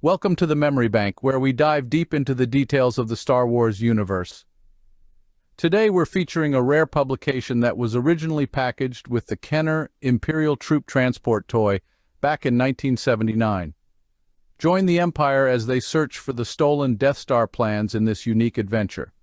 Welcome to the Memory Bank, where we dive deep into the details of the Star Wars universe. Today we're featuring a rare publication that was originally packaged with the Kenner Imperial Troop Transport toy back in 1979. Join the Empire as they search for the stolen Death Star plans in this unique adventure.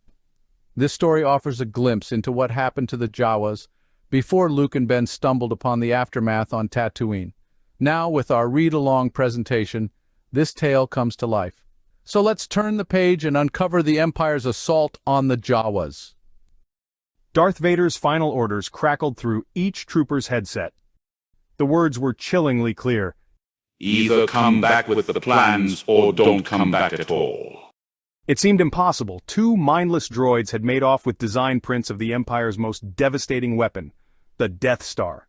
This story offers a glimpse into what happened to the Jawas before Luke and Ben stumbled upon the aftermath on Tatooine. Now, with our read-along presentation, this tale comes to life. So let's turn the page and uncover the Empire's assault on the Jawas. Darth Vader's final orders crackled through each trooper's headset. The words were chillingly clear. Either come back with the plans or don't come back at all. It seemed impossible. Two mindless droids had made off with design prints of the Empire's most devastating weapon, the Death Star.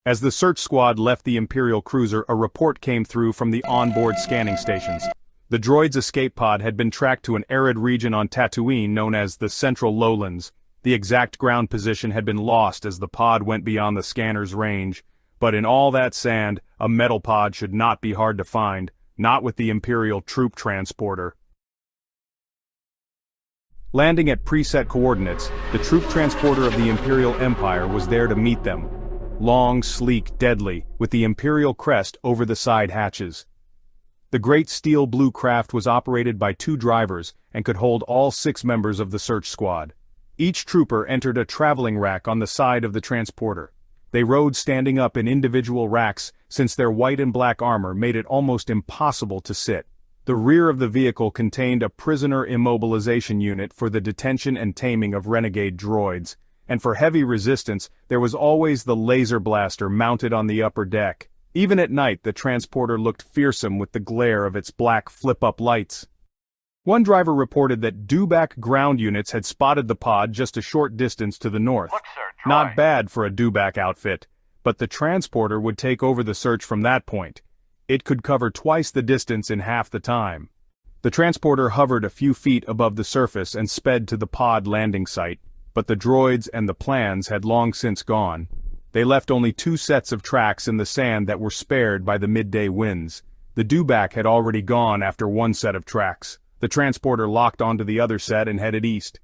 As the search squad left the Imperial cruiser, a report came through from the onboard scanning stations. The droid's escape pod had been tracked to an arid region on Tatooine known as the Central Lowlands. The exact ground position had been lost as the pod went beyond the scanner's range. But in all that sand, a metal pod should not be hard to find, not with the Imperial troop transporter. Landing at preset coordinates, the troop transporter of the Imperial Empire was there to meet them. Long, sleek, deadly, with the Imperial crest over the side hatches. The great steel blue craft was operated by two drivers and could hold all 6 members of the search squad. Each trooper entered a traveling rack on the side of the transporter. They rode standing up in individual racks since their white and black armor made it almost impossible to sit. The rear of the vehicle contained a prisoner immobilization unit for the detention and taming of renegade droids. And for heavy resistance, there was always the laser blaster mounted on the upper deck. Even at night, the transporter looked fearsome with the glare of its black flip-up lights. One driver reported that dewback ground units had spotted the pod just a short distance to the north. Look, sir, Not bad for a dewback outfit, but the transporter would take over the search from that point. It could cover twice the distance in half the time. The transporter hovered a few feet above the surface and sped to the pod landing site. But the droids and the plans had long since gone. They left only 2 sets of tracks in the sand that were spared by the midday winds. The dewback had already gone after 1 set of tracks. The transporter locked onto the other set and headed east.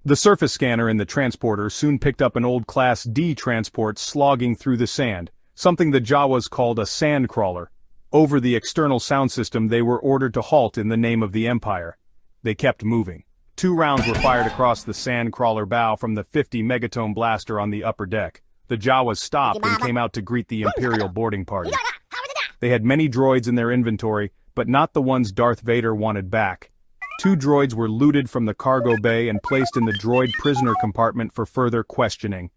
The surface scanner in the transporter soon picked up an old Class D transport slogging through the sand, something the Jawas called a sandcrawler. Over the external sound system, they were ordered to halt in the name of the Empire. They kept moving. 2 rounds were fired across the sandcrawler bow from the 50 megatone blaster on the upper deck. The Jawas stopped and came out to greet the Imperial boarding party. They had many droids in their inventory, but not the ones Darth Vader wanted back. 2 droids were looted from the cargo bay and placed in the droid prisoner compartment for further questioning.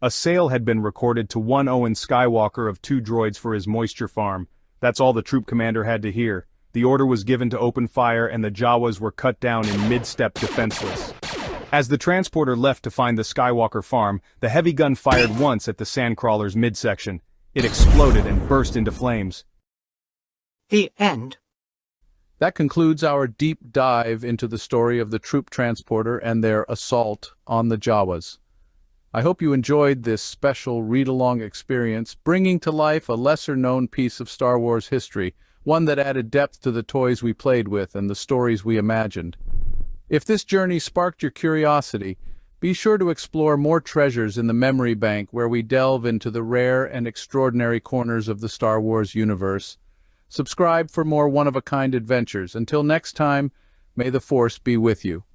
A sale had been recorded to one Owen Skywalker of 2 droids for his moisture farm. That's all the troop commander had to hear. The order was given to open fire and the Jawas were cut down in mid-step defenseless. As the transporter left to find the Skywalker farm, the heavy gun fired once at the sandcrawler's midsection. It exploded and burst into flames. The end. That concludes our deep dive into the story of the troop transporter and their assault on the Jawas. I hope you enjoyed this special read-along experience, bringing to life a lesser-known piece of Star Wars history, one that added depth to the toys we played with and the stories we imagined. If this journey sparked your curiosity, be sure to explore more treasures in the Memory Bank where we delve into the rare and extraordinary corners of the Star Wars universe. Subscribe for more one-of-a-kind adventures. Until next time, may the Force be with you.